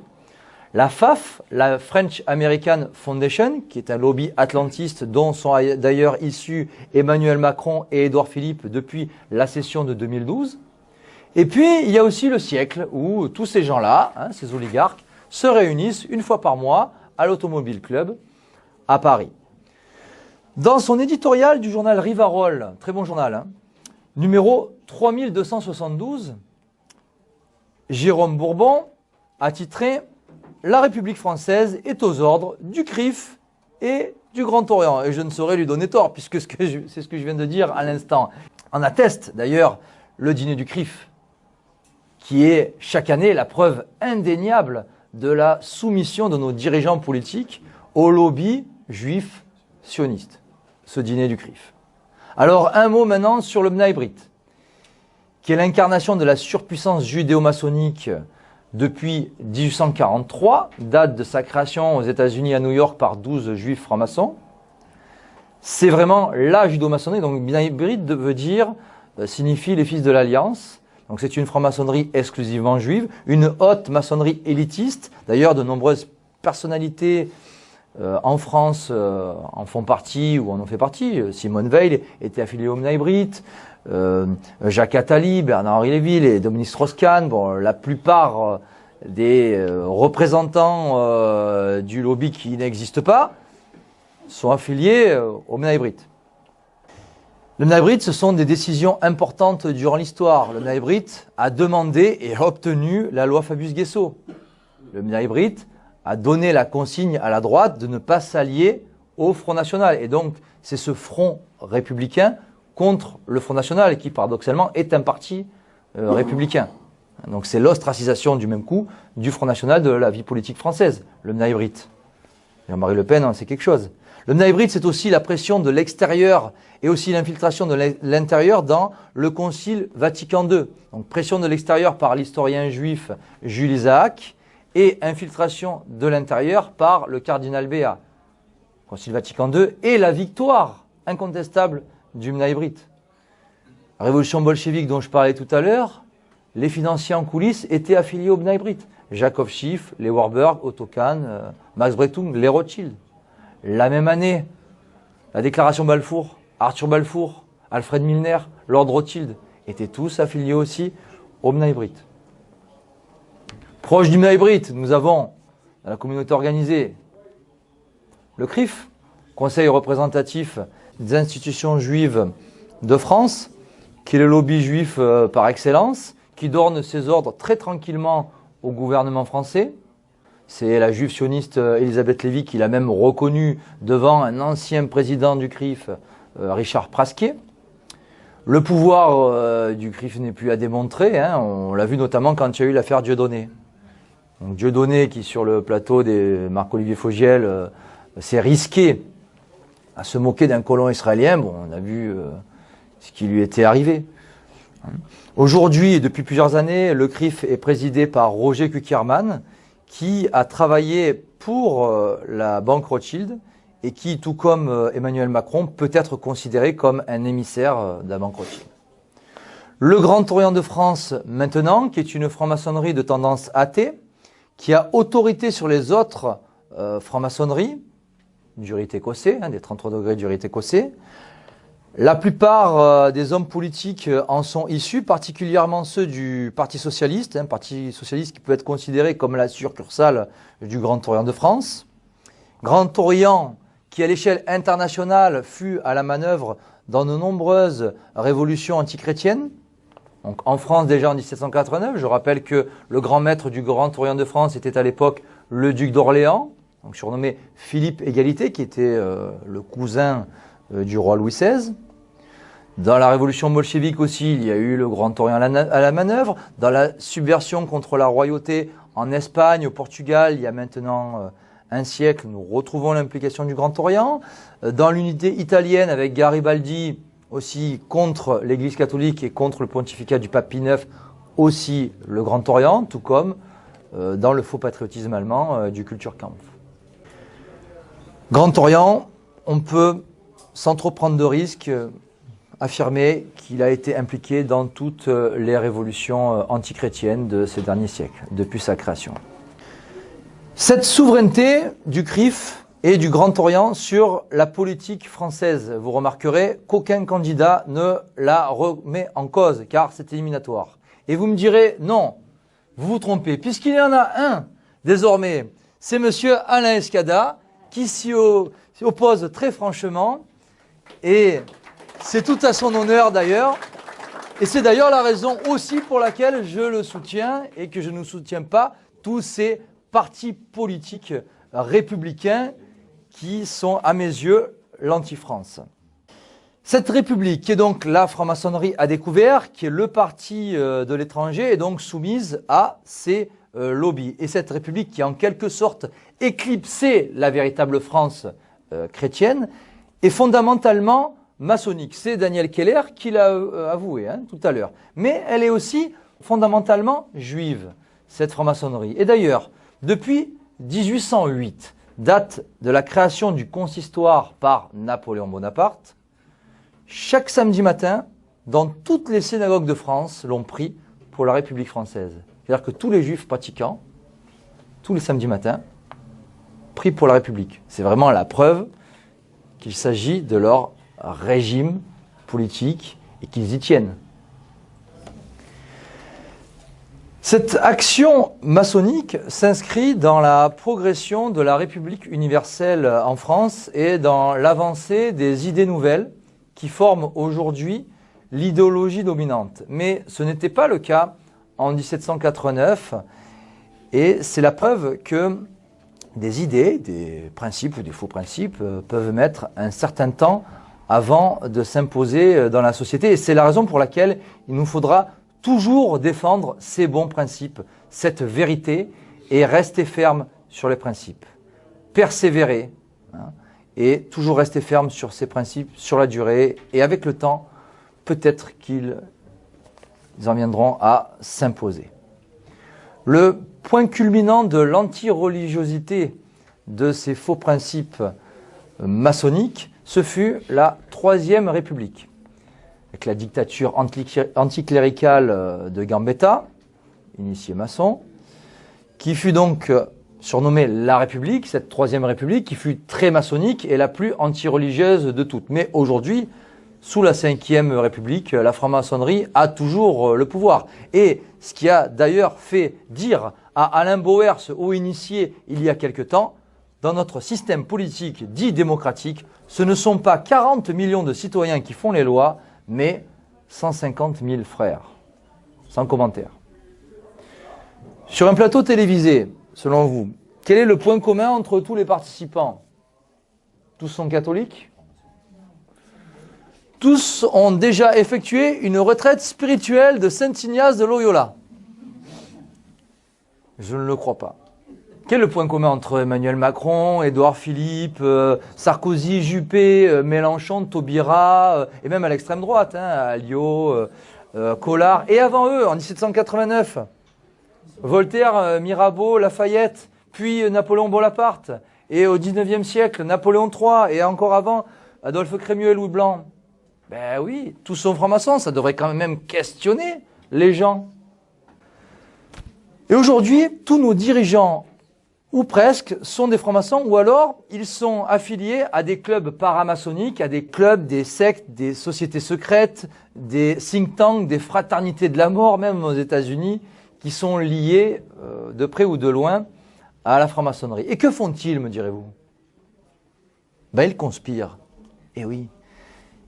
La FAF, la French American Foundation, qui est un lobby atlantiste dont sont d'ailleurs issus Emmanuel Macron et Édouard Philippe depuis la session de 2012. Et puis, il y a aussi le siècle où tous ces gens-là, ces oligarques, se réunissent une fois par mois à l'Automobile Club à Paris. Dans son éditorial du journal Rivarol, très bon journal, numéro 3272, Jérôme Bourbon a titré « La République française est aux ordres du CRIF et du Grand Orient ». Et je ne saurais lui donner tort, puisque c'est ce que je viens de dire à l'instant. On atteste d'ailleurs le dîner du CRIF, qui est chaque année la preuve indéniable de la soumission de nos dirigeants politiques au lobby juif sioniste, ce dîner du CRIF. Alors un mot maintenant sur le Bnei Brit, qui est l'incarnation de la surpuissance judéo-maçonnique depuis 1843, date de sa création aux États-Unis à New York par 12 juifs francs-maçons. C'est vraiment la judéo-maçonnerie, donc Bnei Brit signifie les fils de l'Alliance. Donc c'est une franc-maçonnerie exclusivement juive, une haute maçonnerie élitiste. D'ailleurs, de nombreuses personnalités en France en font partie ou en ont fait partie. Simone Veil était affiliée au Bnei Brit, Jacques Attali, Bernard-Henri Lévy et Dominique Strauss-Kahn. Bon, la plupart des représentants du lobby qui n'existent pas sont affiliés au Bnei Brit. Le Bnei Brit, ce sont des décisions importantes durant l'histoire. Le Bnei Brit a demandé et obtenu la loi Fabius-Guessot. Le Bnei Brit a donné la consigne à la droite de ne pas s'allier au Front National. Et donc, c'est ce front républicain contre le Front National qui, paradoxalement, est un parti républicain. Donc, c'est l'ostracisation du même coup du Front National de la vie politique française, le Bnei Brit. Jean-Marie Le Pen, c'est quelque chose. Le Bnei Brit, c'est aussi la pression de l'extérieur et aussi l'infiltration de l'intérieur dans le Concile Vatican II. Donc pression de l'extérieur par l'historien juif Jules Isaac et infiltration de l'intérieur par le cardinal Béat. Concile Vatican II et la victoire incontestable du Bnei Brit. La révolution bolchevique dont je parlais tout à l'heure, les financiers en coulisses étaient affiliés au Bnei Brit. Jacob Schiff, les Warburg, Otto Kahn, Max Brechtung, les Rothschild. La même année, la déclaration Balfour, Arthur Balfour, Alfred Milner, Lord Rothschild étaient tous affiliés aussi au Bnei Brit. Proche du Bnei Brit, nous avons dans la communauté organisée le CRIF, Conseil représentatif des institutions juives de France, qui est le lobby juif par excellence, qui donne ses ordres très tranquillement au gouvernement français. C'est la juive sioniste Elisabeth Lévy qui l'a même reconnu devant un ancien président du CRIF, Richard Prasquier. Le pouvoir du CRIF n'est plus à démontrer, hein. On l'a vu notamment quand il y a eu l'affaire Dieudonné. Donc Dieudonné qui sur le plateau des Marc-Olivier Fogiel s'est risqué à se moquer d'un colon israélien. Bon, on a vu ce qui lui était arrivé. Aujourd'hui, et depuis plusieurs années, le CRIF est présidé par Roger Kuckerman, qui a travaillé pour la banque Rothschild et qui, tout comme Emmanuel Macron, peut être considéré comme un émissaire de la banque Rothschild. Le Grand Orient de France, maintenant, qui est une franc-maçonnerie de tendance athée, qui a autorité sur les autres franc-maçonneries, du rite écossais, des 33 degrés du rite écossais. La plupart des hommes politiques en sont issus, particulièrement ceux du Parti socialiste, Parti socialiste qui peut être considéré comme la succursale du Grand Orient de France. Grand Orient qui, à l'échelle internationale, fut à la manœuvre dans de nombreuses révolutions antichrétiennes. Donc, en France, déjà en 1789, je rappelle que le grand maître du Grand Orient de France était à l'époque le duc d'Orléans, donc surnommé Philippe Égalité, qui était le cousin du roi Louis XVI. Dans la révolution bolchevique aussi, il y a eu le Grand Orient à la manœuvre. Dans la subversion contre la royauté en Espagne, au Portugal, il y a maintenant un siècle, nous retrouvons l'implication du Grand Orient. Dans l'unité italienne avec Garibaldi, aussi contre l'Église catholique et contre le pontificat du pape Pie IX, aussi le Grand Orient, tout comme dans le faux patriotisme allemand du Kulturkampf. Grand Orient, on peut, sans trop prendre de risques, affirmer qu'il a été impliqué dans toutes les révolutions antichrétiennes de ces derniers siècles, depuis sa création. Cette souveraineté du CRIF et du Grand Orient sur la politique française, vous remarquerez qu'aucun candidat ne la remet en cause, car c'est éliminatoire. Et vous me direz, non, vous vous trompez, puisqu'il y en a un, désormais, c'est monsieur Alain Escada, qui s'y oppose très franchement, et c'est tout à son honneur d'ailleurs, et c'est d'ailleurs la raison aussi pour laquelle je le soutiens et que je ne soutiens pas tous ces partis politiques républicains qui sont à mes yeux l'anti-France. Cette république, qui est donc la franc-maçonnerie à découvert, qui est le parti de l'étranger, est donc soumise à ces lobbies. Et cette république qui en quelque sorte éclipsé la véritable France chrétienne est fondamentalement maçonnique. C'est Daniel Keller qui l'a avoué tout à l'heure. Mais elle est aussi fondamentalement juive, cette franc-maçonnerie. Et d'ailleurs, depuis 1808, date de la création du consistoire par Napoléon Bonaparte, chaque samedi matin, dans toutes les synagogues de France, l'on prie pour la République française. C'est-à-dire que tous les juifs pratiquants, tous les samedis matins, prient pour la République. C'est vraiment la preuve qu'il s'agit de leur régime politique et qu'ils y tiennent. Cette action maçonnique s'inscrit dans la progression de la République universelle en France et dans l'avancée des idées nouvelles qui forment aujourd'hui l'idéologie dominante. Mais ce n'était pas le cas en 1789 et c'est la preuve que des idées, des principes ou des faux principes peuvent mettre un certain temps avant de s'imposer dans la société. Et c'est la raison pour laquelle il nous faudra toujours défendre ces bons principes, cette vérité, et rester ferme sur les principes. Persévérer, et toujours rester ferme sur ces principes, sur la durée, et avec le temps, peut-être qu'ils en viendront à s'imposer. Le point culminant de l'anti-religiosité de ces faux principes maçonniques ce fut la Troisième République, avec la dictature anticléricale de Gambetta, initié maçon, qui fut donc surnommée la République, cette Troisième République, qui fut très maçonnique et la plus anti-religieuse de toutes. Mais aujourd'hui, sous la Cinquième République, la franc-maçonnerie a toujours le pouvoir. Et ce qui a d'ailleurs fait dire à Alain Bauers, haut initié il y a quelque temps, dans notre système politique dit démocratique, ce ne sont pas 40 millions de citoyens qui font les lois, mais 150 000 frères. Sans commentaire. Sur un plateau télévisé, selon vous, quel est le point commun entre tous les participants? Tous sont catholiques? Tous ont déjà effectué une retraite spirituelle de Saint Ignace de Loyola? Je ne le crois pas. Quel est le point commun entre Emmanuel Macron, Édouard Philippe, Sarkozy, Juppé, Mélenchon, Taubira, et même à l'extrême droite, Alliot, Collard, et avant eux, en 1789, Voltaire, Mirabeau, Lafayette, puis Napoléon Bonaparte, et au XIXe siècle, Napoléon III, et encore avant, Adolphe Crémieux et Louis Blanc. Ben oui, tous sont francs-maçons, ça devrait quand même questionner les gens. Et aujourd'hui, tous nos dirigeants, ou presque, sont des francs-maçons, ou alors ils sont affiliés à des clubs paramaçonniques, à des clubs, des sectes, des sociétés secrètes, des think tanks, des fraternités de la mort, même aux États-Unis, qui sont liés de près ou de loin à la franc-maçonnerie. Et que font-ils, me direz-vous? Ben, ils conspirent. Eh oui.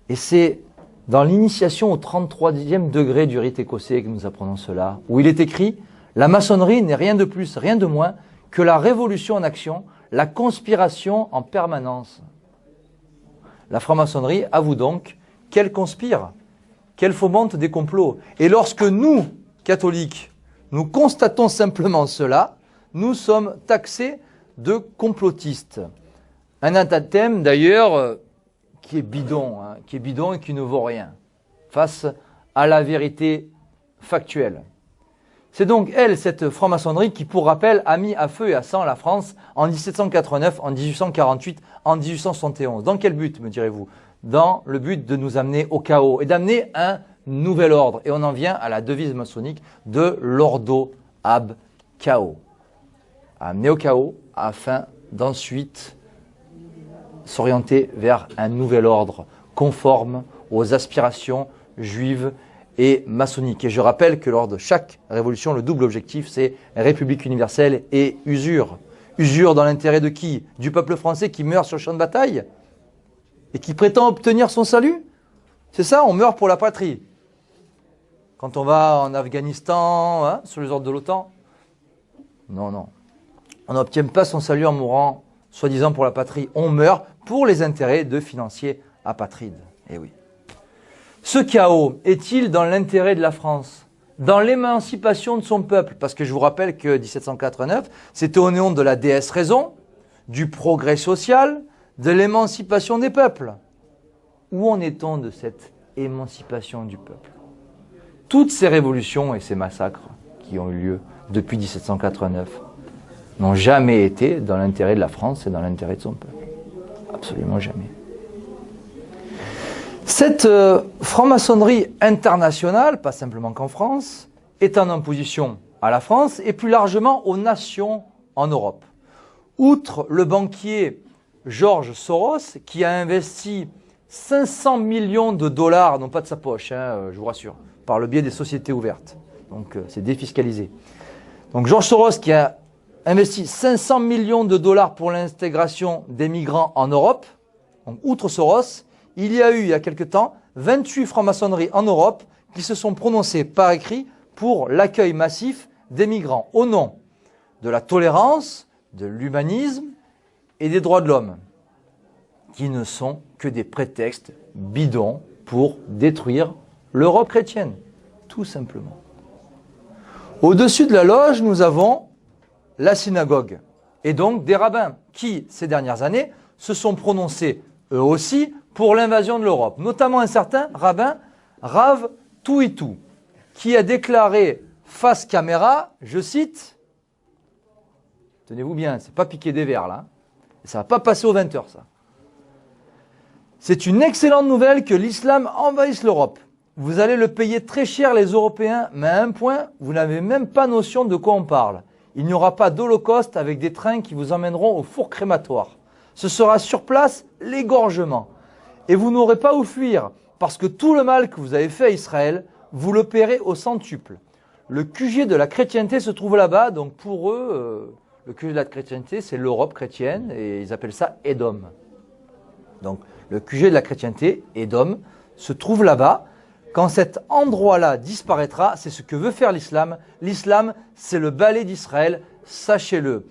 Et c'est dans l'initiation au 33e degré du rite écossais que nous apprenons cela, où il est écrit « La maçonnerie n'est rien de plus, rien de moins que la révolution en action, la conspiration en permanence. » La franc-maçonnerie avoue donc qu'elle conspire, qu'elle fomente des complots. Et lorsque nous, catholiques, nous constatons simplement cela, nous sommes taxés de complotistes. Un anathème d'ailleurs qui est bidon et qui ne vaut rien face à la vérité factuelle. C'est donc elle, cette franc-maçonnerie, qui, pour rappel, a mis à feu et à sang la France en 1789, en 1848, en 1871. Dans quel but, me direz-vous? Dans le but de nous amener au chaos et d'amener un nouvel ordre. Et on en vient à la devise maçonnique de l'ordo ab chaos. Amener au chaos afin d'ensuite s'orienter vers un nouvel ordre conforme aux aspirations juives et maçonniques. Et je rappelle que lors de chaque révolution, le double objectif, c'est république universelle et usure. Usure dans l'intérêt de qui? Du peuple français qui meurt sur le champ de bataille et qui prétend obtenir son salut? C'est ça, on meurt pour la patrie. Quand on va en Afghanistan, sous les ordres de l'OTAN, non, non. On n'obtient pas son salut en mourant, soi-disant pour la patrie. On meurt pour les intérêts de financiers apatrides. Eh oui. Ce chaos est-il dans l'intérêt de la France? Dans l'émancipation de son peuple? Parce que je vous rappelle que 1789, c'était au nom de la déesse raison, du progrès social, de l'émancipation des peuples. Où en est-on de cette émancipation du peuple? Toutes ces révolutions et ces massacres qui ont eu lieu depuis 1789 n'ont jamais été dans l'intérêt de la France et dans l'intérêt de son peuple. Absolument jamais. Cette franc-maçonnerie internationale, pas simplement qu'en France, est en opposition à la France et plus largement aux nations en Europe. Outre le banquier George Soros, qui a investi 500 millions de dollars, non pas de sa poche, je vous rassure, par le biais des sociétés ouvertes. Donc c'est défiscalisé. Donc George Soros qui a investi 500 millions de dollars pour l'intégration des migrants en Europe. Donc outre Soros, il y a eu il y a quelque temps 28 francs-maçonneries en Europe qui se sont prononcées par écrit pour l'accueil massif des migrants au nom de la tolérance, de l'humanisme et des droits de l'homme, qui ne sont que des prétextes bidons pour détruire l'Europe chrétienne, tout simplement. Au-dessus de la loge, nous avons la synagogue, et donc des rabbins qui, ces dernières années, se sont prononcés, eux aussi, pour l'invasion de l'Europe. Notamment un certain rabbin, Rav Touitou, qui a déclaré face caméra, je cite, tenez-vous bien, c'est pas piquer des verres là, ça va pas passer aux 20h ça. C'est une excellente nouvelle que l'islam envahisse l'Europe. Vous allez le payer très cher les Européens, mais à un point, vous n'avez même pas notion de quoi on parle. Il n'y aura pas d'holocauste avec des trains qui vous emmèneront au four crématoire. Ce sera sur place l'égorgement. Et vous n'aurez pas où fuir, parce que tout le mal que vous avez fait à Israël, vous le paierez au centuple. Le QG de la chrétienté se trouve là-bas, donc pour eux, le QG de la chrétienté, c'est l'Europe chrétienne, et ils appellent ça Édom. Donc le QG de la chrétienté, Édom, se trouve là-bas. Quand cet endroit-là disparaîtra, c'est ce que veut faire l'islam. L'islam, c'est le balai d'Israël, sachez-le.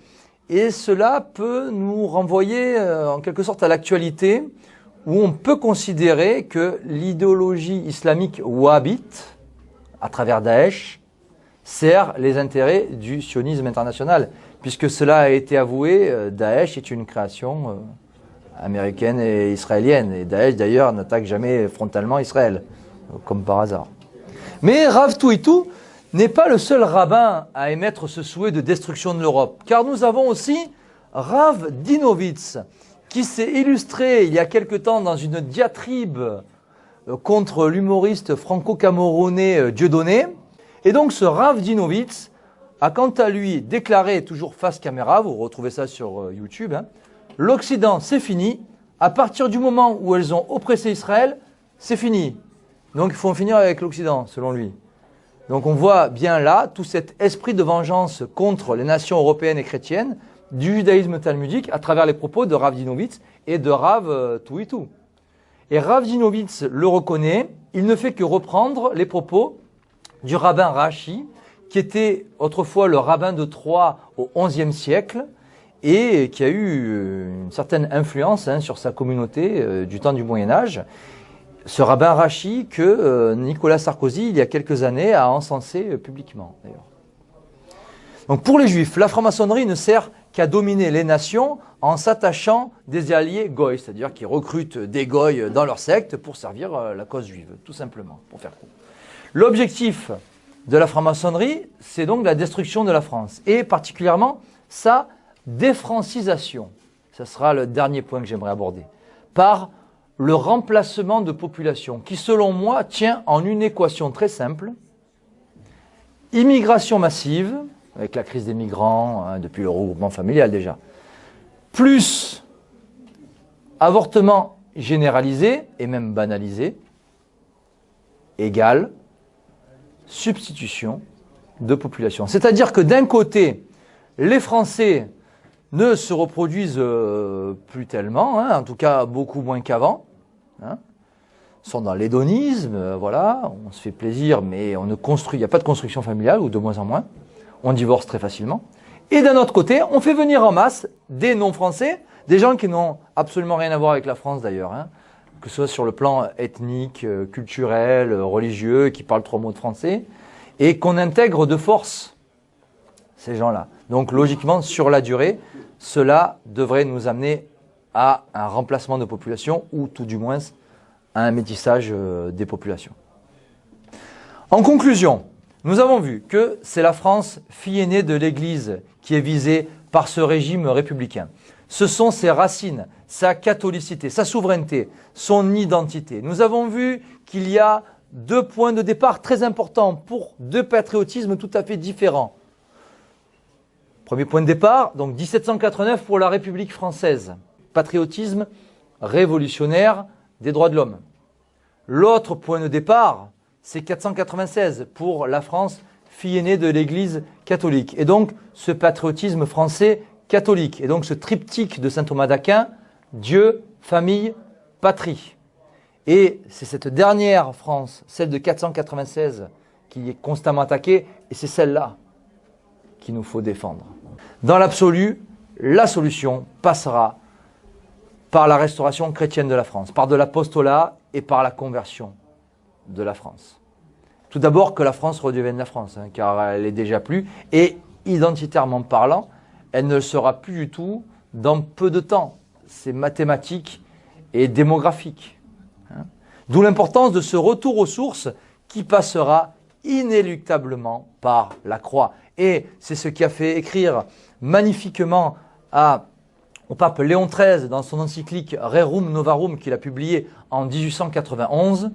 Et cela peut nous renvoyer en quelque sorte à l'actualité, où on peut considérer que l'idéologie islamique wahhabite, à travers Daesh, sert les intérêts du sionisme international. Puisque cela a été avoué, Daesh est une création américaine et israélienne. Et Daesh, d'ailleurs, n'attaque jamais frontalement Israël, comme par hasard. Mais Rav Touitou n'est pas le seul rabbin à émettre ce souhait de destruction de l'Europe, car nous avons aussi Rav Dinovitz, qui s'est illustré il y a quelque temps dans une diatribe contre l'humoriste franco-camerounais Dieudonné. Et donc ce Rav Dinovitz a quant à lui déclaré, toujours face caméra, vous retrouvez ça sur YouTube, l'Occident c'est fini, à partir du moment où elles ont oppressé Israël, c'est fini. Donc il faut en finir avec l'Occident, selon lui. Donc on voit bien là tout cet esprit de vengeance contre les nations européennes et chrétiennes du judaïsme talmudique à travers les propos de Rav Dinovitz et de Rav Touitou. Et Rav Dinovitz le reconnaît, il ne fait que reprendre les propos du rabbin Rashi, qui était autrefois le rabbin de Troyes au XIe siècle et qui a eu une certaine influence sur sa communauté du temps du Moyen-Âge. Ce rabbin Rashi que Nicolas Sarkozy, il y a quelques années, a encensé publiquement, d'ailleurs. Donc pour les Juifs, la franc-maçonnerie ne sert qu'à dominer les nations en s'attachant des alliés goïs, c'est-à-dire qui recrutent des goïs dans leur secte pour servir la cause juive, tout simplement, pour faire court. L'objectif de la franc-maçonnerie, c'est donc la destruction de la France, et particulièrement sa défrancisation. Ce sera le dernier point que j'aimerais aborder. Par le remplacement de population, qui selon moi tient en une équation très simple. Immigration massive, avec la crise des migrants, depuis le regroupement familial déjà, plus avortement généralisé et même banalisé, égale substitution de population. C'est-à-dire que d'un côté, les Français ne se reproduisent plus tellement, en tout cas beaucoup moins qu'avant, sont dans l'hédonisme, voilà, on se fait plaisir, mais on ne construit, il n'y a pas de construction familiale, ou de moins en moins, on divorce très facilement. Et d'un autre côté, on fait venir en masse des non-français, des gens qui n'ont absolument rien à voir avec la France d'ailleurs, que ce soit sur le plan ethnique, culturel, religieux, qui parlent 3 mots de français, et qu'on intègre de force ces gens-là. Donc logiquement, sur la durée, cela devrait nous amener à un remplacement de population, ou tout du moins à un métissage des populations. En conclusion, nous avons vu que c'est la France, fille aînée de l'Église, qui est visée par ce régime républicain. Ce sont ses racines, sa catholicité, sa souveraineté, son identité. Nous avons vu qu'il y a 2 points de départ très importants pour 2 patriotismes tout à fait différents. Premier point de départ, donc 1789 pour la République française. Patriotisme révolutionnaire des droits de l'homme. L'autre point de départ, c'est 496 pour la France, fille aînée de l'Église catholique. Et donc, ce patriotisme français catholique. Et donc, ce triptyque de saint Thomas d'Aquin, Dieu, famille, patrie. Et c'est cette dernière France, celle de 496, qui est constamment attaquée, et c'est celle-là qu'il nous faut défendre. Dans l'absolu, la solution passera par la restauration chrétienne de la France, par de l'apostolat et par la conversion de la France. Tout d'abord que la France redevienne la France, car elle est déjà plus, et identitairement parlant, elle ne le sera plus du tout dans peu de temps. C'est mathématique et démographique. D'où l'importance de ce retour aux sources qui passera inéluctablement par la croix. Et c'est ce qui a fait écrire magnifiquement à au pape Léon XIII dans son encyclique Rerum Novarum qu'il a publié en 1891,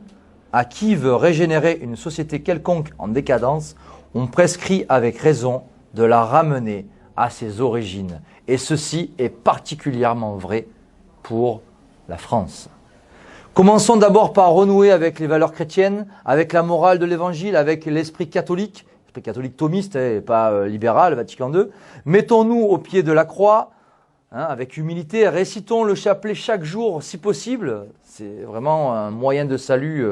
à qui veut régénérer une société quelconque en décadence, on prescrit avec raison de la ramener à ses origines. Et ceci est particulièrement vrai pour la France. Commençons d'abord par renouer avec les valeurs chrétiennes, avec la morale de l'Évangile, avec l'esprit catholique thomiste et pas libéral, Vatican II. Mettons-nous au pied de la croix, avec humilité, récitons le chapelet chaque jour si possible, c'est vraiment un moyen de salut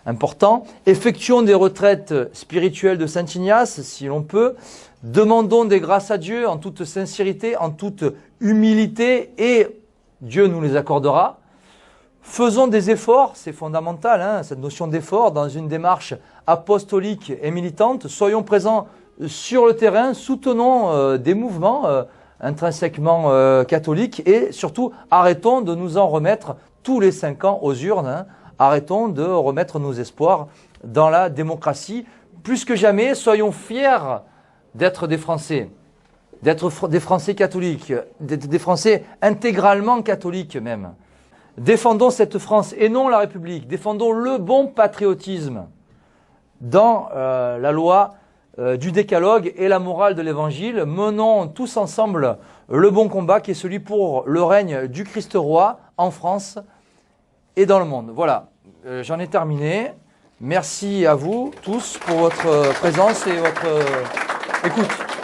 important. Effectuons des retraites spirituelles de Saint Ignace si l'on peut. Demandons des grâces à Dieu en toute sincérité, en toute humilité et Dieu nous les accordera. Faisons des efforts, c'est fondamental, cette notion d'effort dans une démarche apostolique et militante. Soyons présents sur le terrain, soutenons des mouvements intrinsèquement catholiques et surtout arrêtons de nous en remettre tous les 5 ans aux urnes. Arrêtons de remettre nos espoirs dans la démocratie. Plus que jamais, soyons fiers d'être des Français, d'être des Français catholiques, des Français intégralement catholiques même. Défendons cette France et non la République. Défendons le bon patriotisme dans la loi du décalogue et la morale de l'Évangile. Menons tous ensemble le bon combat qui est celui pour le règne du Christ roi en France et dans le monde. Voilà, j'en ai terminé. Merci à vous tous pour votre présence et votre écoute.